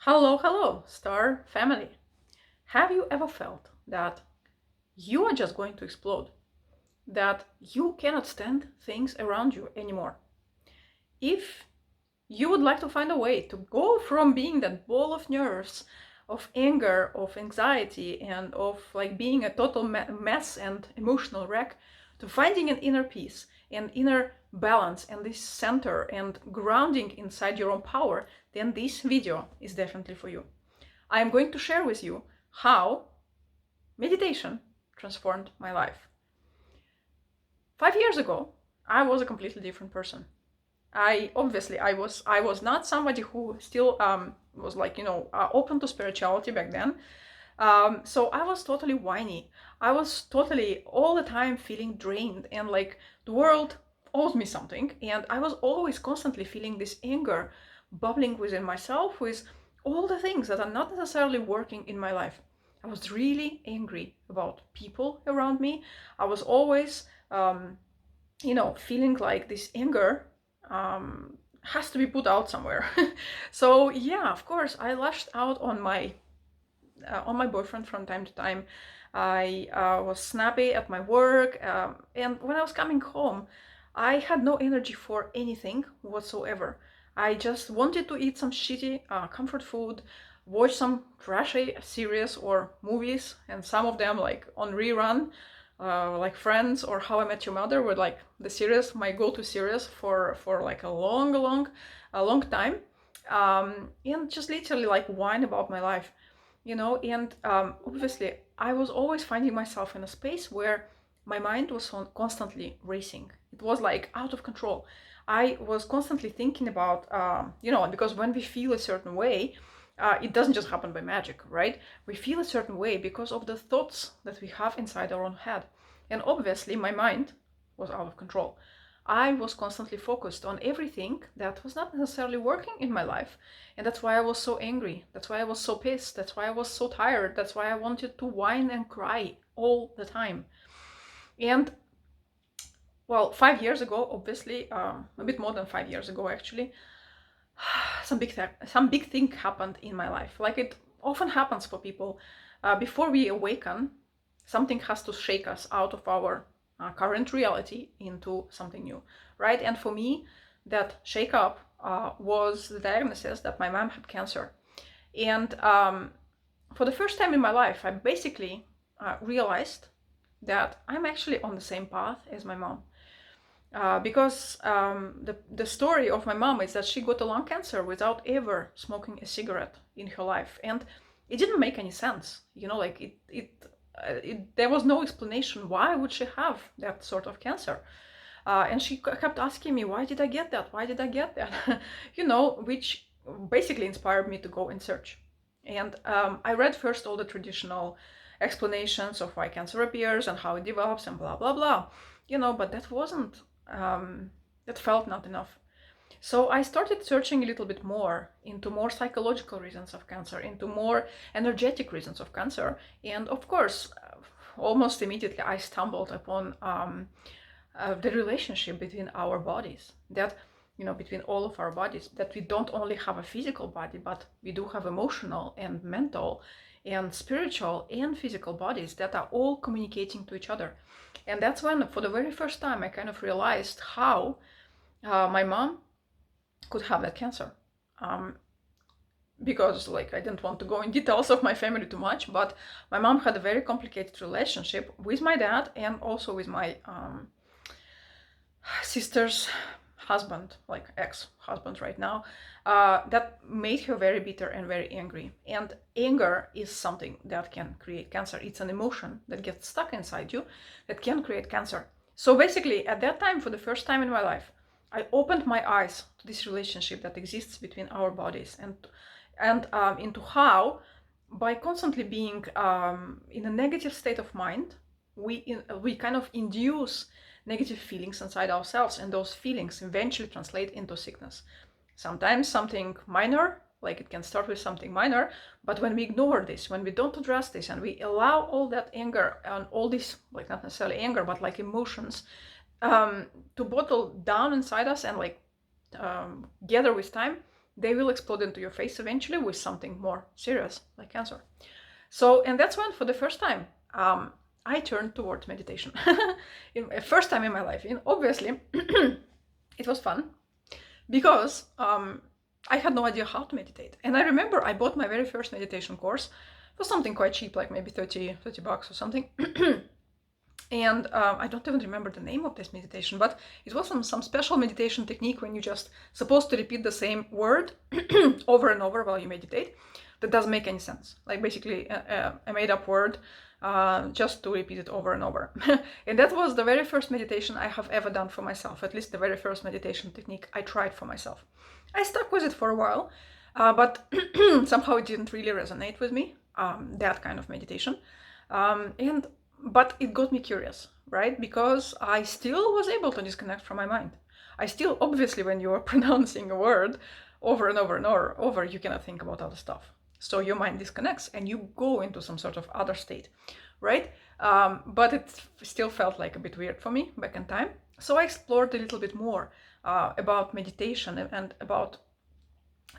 Hello, Star family. Have you ever felt that you are just going to explode? That you cannot stand things around you anymore? If you would like to find a way to go from being that ball of nerves, of anger, of anxiety, and of like being a total mess and emotional wreck, to finding an inner peace and inner balance and this center and grounding inside your own power, then this video is definitely for you. I am going to share with you how meditation transformed my life. 5 years ago, I was a completely different person. I was not somebody who still was open to spirituality back then. So I was totally whiny. I was totally all the time feeling drained and like the world owes me something. And I was always constantly feeling this anger bubbling within myself with all the things that are not necessarily working in my life. I was really angry about people around me. I was always, feeling like this anger has to be put out somewhere. So yeah, of course, I lashed out on my boyfriend from time to time. I was snappy at my work, and when I was coming home, I had no energy for anything whatsoever. I just wanted to eat some shitty comfort food, watch some trashy series or movies, and some of them like on rerun, like Friends or How I Met Your Mother were like the series, my go-to series for like a long time, and just literally like whine about my life, and obviously I was always finding myself in a space where my mind was constantly racing. It was like out of control. I was constantly thinking about, because when we feel a certain way, it doesn't just happen by magic, right? We feel a certain way because of the thoughts that we have inside our own head. And obviously, my mind was out of control. I was constantly focused on everything that was not necessarily working in my life. And that's why I was so angry. That's why I was so pissed. That's why I was so tired. That's why I wanted to whine and cry all the time. And well, 5 years ago, obviously, a bit more than 5 years ago, actually, some big thing happened in my life. Like it often happens for people. Before we awaken, something has to shake us out of our current reality into something new, right? And for me, that shake up was the diagnosis that my mom had cancer. And for the first time in my life, I basically realized that I'm actually on the same path as my mom. Because the story of my mom is that she got a lung cancer without ever smoking a cigarette in her life, and it didn't make any sense. Like there was no explanation why would she have that sort of cancer. And she kept asking me, why did I get that? Why did I get that? Which basically inspired me to go and search. And I read first all the traditional explanations of why cancer appears and how it develops and blah blah blah. But that felt not enough. So I started searching a little bit more into more psychological reasons of cancer, into more energetic reasons of cancer. And of course, almost immediately I stumbled upon the relationship between our bodies, that, between all of our bodies, that we don't only have a physical body, but we do have emotional and mental and spiritual and physical bodies that are all communicating to each other. And that's when, for the very first time, I kind of realized how my mom could have that cancer. Because, like, I didn't want to go in details of my family too much, but my mom had a very complicated relationship with my dad and also with my sister's husband, like ex-husband right now, that made her very bitter and very angry. And anger is something that can create cancer. It's an emotion that gets stuck inside you that can create cancer. So basically, at that time, for the first time in my life, I opened my eyes to this relationship that exists between our bodies, and into how, by constantly being in a negative state of mind, we kind of induce negative feelings inside ourselves, and those feelings eventually translate into sickness. Sometimes something minor, like it can start with something minor, but when we ignore this, when we don't address this, and we allow all that anger and all this, like not necessarily anger, but like emotions, to bottle down inside us and like gather with time, they will explode into your face eventually with something more serious like cancer. So, and that's when, for the first time, I turned towards meditation. First time in my life. And obviously, it was fun because I had no idea how to meditate. And I remember I bought my very first meditation course. It was something quite cheap, like maybe 30 bucks or something. And I don't even remember the name of this meditation, but it was some special meditation technique when you're just supposed to repeat the same word over and over while you meditate. That doesn't make any sense. Like basically a made-up word, just to repeat it over and over. And that was the very first meditation I have ever done for myself, at least the very first meditation technique I tried for myself. I stuck with it for a while, but somehow it didn't really resonate with me, that kind of meditation. But it got me curious, right? Because I still was able to disconnect from my mind. I still, obviously, when you are pronouncing a word over and over and over, you cannot think about other stuff. So your mind disconnects and you go into some sort of other state, right? But it still felt like a bit weird for me back in time. So I explored a little bit more about meditation and about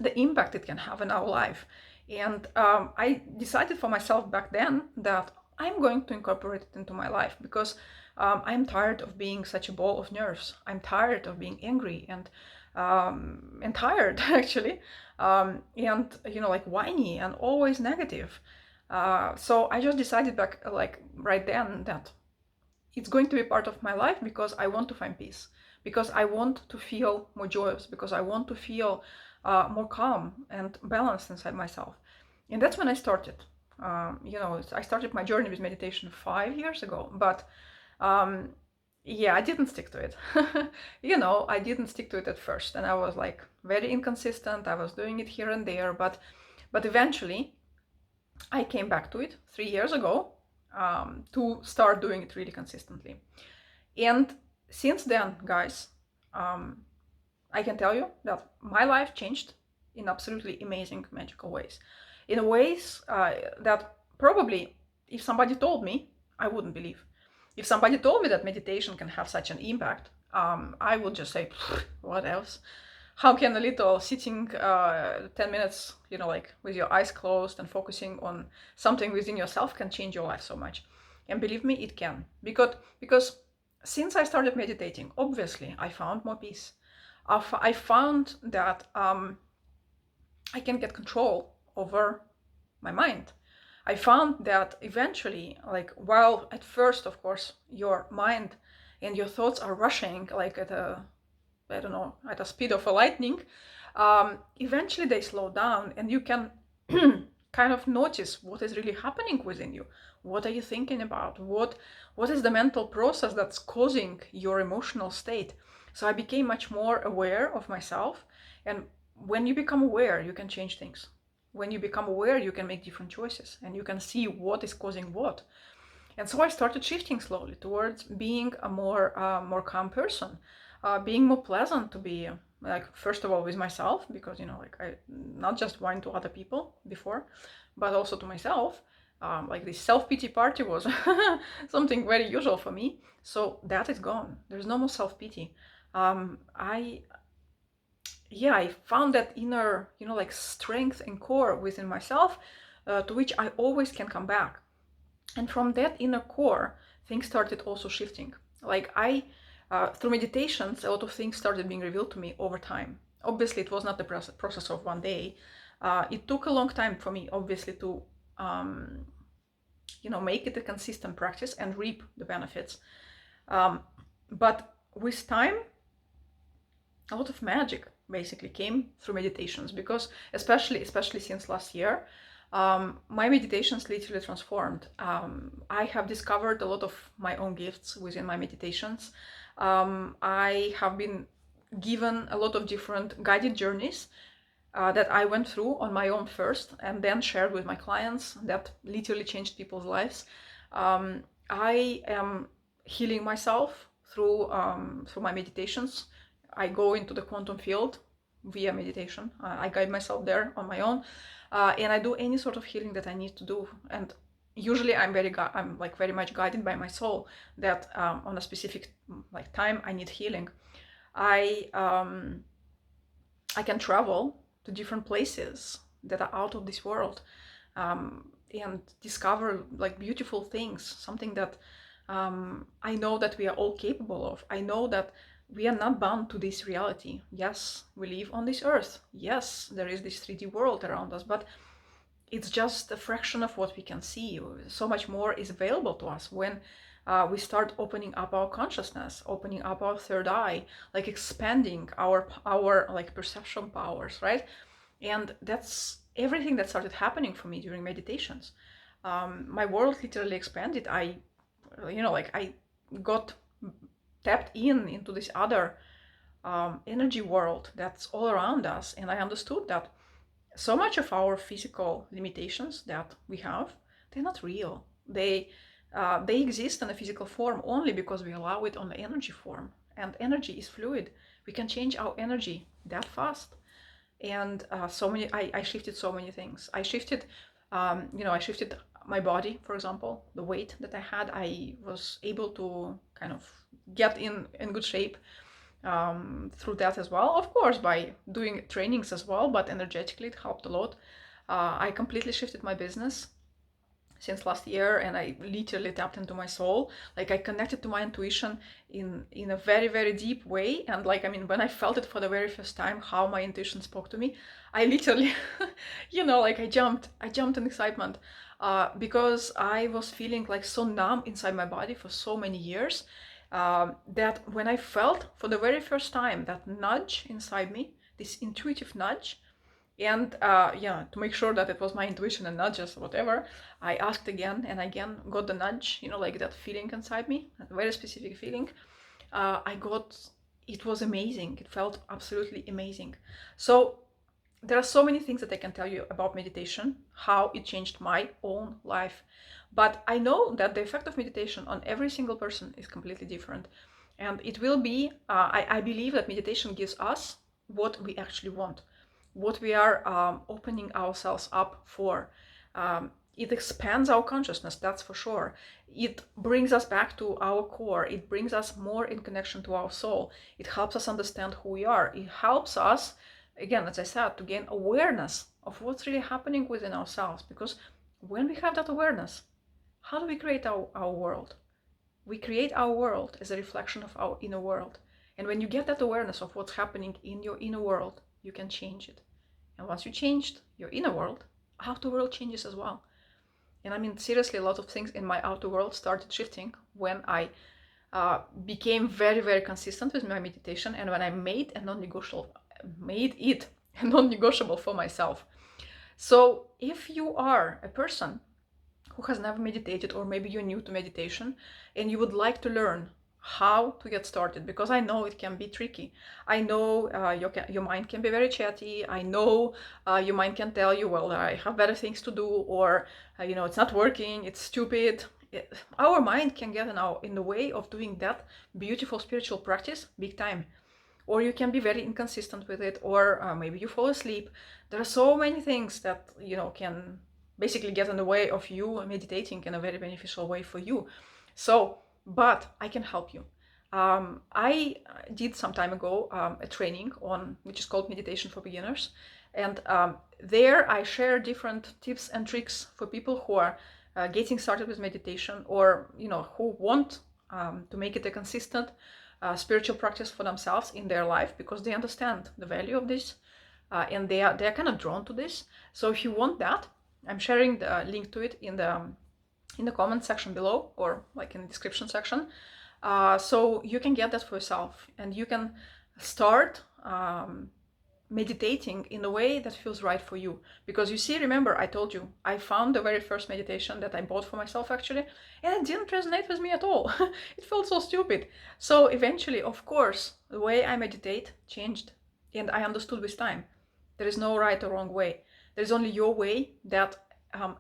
the impact it can have in our life. And I decided for myself back then that I'm going to incorporate it into my life because I'm tired of being such a ball of nerves. I'm tired of being angry and tired actually, and like whiny and always negative. So I just decided back like right then that it's going to be part of my life because I want to find peace, because I want to feel more joyous, because I want to feel more calm and balanced inside myself. And that's when I started. I started my journey with meditation 5 years ago, but I didn't stick to it. I didn't stick to it at first, and I was like very inconsistent. I was doing it here and there, but eventually I came back to it 3 years ago to start doing it really consistently. And since then, guys, I can tell you that my life changed in absolutely amazing, magical ways. In ways that probably, if somebody told me, I wouldn't believe. If somebody told me that meditation can have such an impact, I would just say, what else? How can a little sitting 10 minutes, like with your eyes closed and focusing on something within yourself can change your life so much? And believe me, it can. Because since I started meditating, obviously, I found more peace. I found that I can get control over my mind. I found that eventually, like while at first, of course, your mind and your thoughts are rushing like at a speed of a lightning, eventually they slow down and you can kind of notice what is really happening within you. What are you thinking about? What is the mental process that's causing your emotional state? So I became much more aware of myself, and when you become aware, you can change things. When you become aware, you can make different choices and you can see what is causing what. And so I started shifting slowly towards being a more calm person, being more pleasant to be, like, first of all with myself, because I not just whine to other people before, but also to myself. Like this self-pity party was something very usual for me. So that is gone. There's no more self-pity. I found that inner, like strength and core within myself, to which I always can come back. And from that inner core, things started also shifting. Like through meditations, a lot of things started being revealed to me over time. Obviously, it was not the process of one day. It took a long time for me, obviously, to, make it a consistent practice and reap the benefits. But with time, a lot of magic basically came through meditations, because especially since last year, my meditations literally transformed. I have discovered a lot of my own gifts within my meditations. I have been given a lot of different guided journeys that I went through on my own first and then shared with my clients, that literally changed people's lives. I am healing myself through my meditations. I go into the quantum field via meditation. I guide myself there on my own, and I do any sort of healing that I need to do. And usually, I'm very much guided by my soul that on a specific time I need healing. I can travel to different places that are out of this world, and discover like beautiful things, something that I know that we are all capable of. I know that we are not bound to this reality. Yes, we live on this earth. Yes, there is this 3D world around us, but it's just a fraction of what we can see. So much more is available to us when we start opening up our consciousness, opening up our third eye, like expanding our like perception powers, right? And that's everything that started happening for me during meditations. My world literally expanded. I got tapped into this other energy world that's all around us, and I understood that so much of our physical limitations that we have, they're not real. They exist in a physical form only because we allow it on the energy form, and energy is fluid. We can change our energy that fast. And I shifted so many things. I shifted my body, for example, the weight that I had. I was able to kind of get in good shape through that as well, of course, by doing trainings as well, but energetically it helped a lot. I completely shifted my business since last year, and I literally tapped into my soul. Like, I connected to my intuition in a very, very deep way. And like, I mean, when I felt it for the very first time, how my intuition spoke to me, I literally like I jumped in excitement, because I was feeling like so numb inside my body for so many years, that when I felt for the very first time that nudge inside me, this intuitive nudge, and to make sure that it was my intuition and not just whatever, I asked again and again, got the nudge, like that feeling inside me, a very specific feeling. It was amazing. It felt absolutely amazing. So there are so many things that I can tell you about meditation, how it changed my own life. But I know that the effect of meditation on every single person is completely different. And it will be, I believe that meditation gives us what we actually want, what we are opening ourselves up for. It expands our consciousness, that's for sure. It brings us back to our core. It brings us more in connection to our soul. It helps us understand who we are. It helps us, again, as I said, to gain awareness of what's really happening within ourselves. Because when we have that awareness, how do we create our world? We create our world as a reflection of our inner world. And when you get that awareness of what's happening in your inner world, you can change it. And once you changed your inner world, outer world changes as well. And I mean, seriously, a lot of things in my outer world started shifting when I became very, very consistent with my meditation, and when I made it a non-negotiable for myself. So if you are a person who has never meditated, or maybe you're new to meditation and you would like to learn how to get started, because I know it can be tricky. I know your mind can be very chatty. I know your mind can tell you, well, I have better things to do, or it's not working, it's stupid. Our mind can get in the way of doing that beautiful spiritual practice big time. Or you can be very inconsistent with it, or maybe you fall asleep. There are so many things that can basically get in the way of you meditating in a very beneficial way for you. So, but I can help you. I did some time ago a training which is called Meditation for Beginners, and there I share different tips and tricks for people who are getting started with meditation, or who want to make it a consistent spiritual practice for themselves in their life, because they understand the value of this, and they are kind of drawn to this. So if you want that, I'm sharing the link to it in the comment section below, or like in the description section, so you can get that for yourself, and you can start meditating in a way that feels right for you. Because you see, remember, I told you, I found the very first meditation that I bought for myself actually, and it didn't resonate with me at all. It felt so stupid. So eventually, of course, the way I meditate changed, and I understood with time there is no right or wrong way. There's only your way that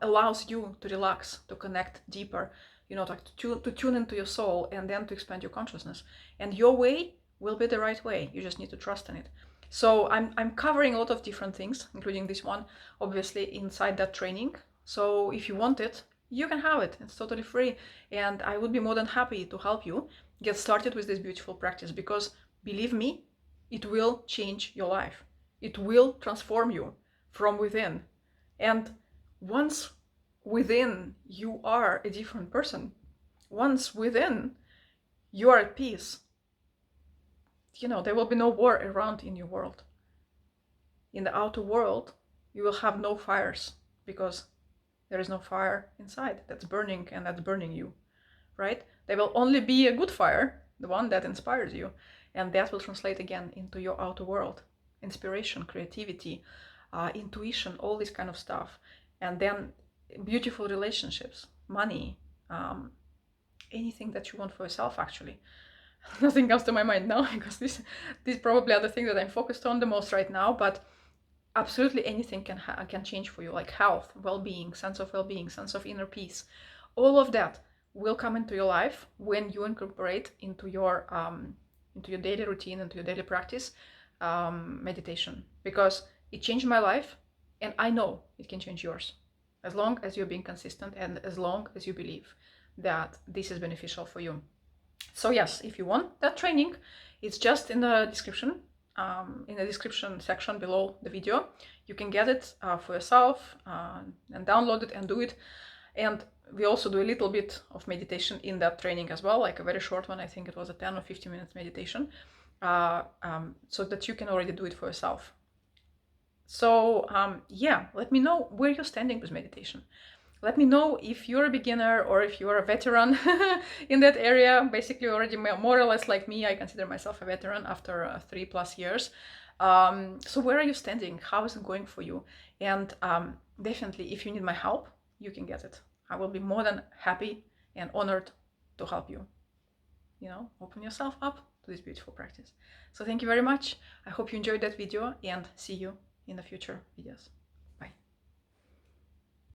allows you to relax, to connect deeper, to tune into your soul, and then to expand your consciousness. And your way will be the right way. You just need to trust in it. So I'm covering a lot of different things, including this one, obviously, inside that training. So if you want it, you can have it. It's totally free. And I would be more than happy to help you get started with this beautiful practice, because believe me, it will change your life. It will transform you from within. And once within you are a different person, once within you are at peace, there will be no war around in your world. In the outer world, you will have no fires because there is no fire inside that's burning and that's burning you, right? There will only be a good fire, the one that inspires you, and that will translate again into your outer world. Inspiration, creativity, intuition, all this kind of stuff. And then beautiful relationships, money, anything that you want for yourself, actually. Nothing comes to my mind now because these probably are the things that I'm focused on the most right now, but absolutely anything can change for you, like health, well-being, sense of inner peace. All of that will come into your life when you incorporate into your daily routine, into your daily practice, meditation, because it changed my life, and I know it can change yours, as long as you're being consistent and as long as you believe that this is beneficial for you. So yes, if you want that training, it's just in the description section below the video. You can get it for yourself and download it and do it. And we also do a little bit of meditation in that training as well, like a very short one. I think it was a 10 or 15 minutes meditation, so that you can already do it for yourself. So yeah, let me know where you're standing with meditation. Let me know if you're a beginner or if you're a veteran in that area. Basically, already more or less like me, I consider myself a veteran after 3+ years. So where are you standing? How is it going for you? And definitely, if you need my help, you can get it. I will be more than happy and honored to help you. Open yourself up to this beautiful practice. So thank you very much. I hope you enjoyed that video and see you in the future videos.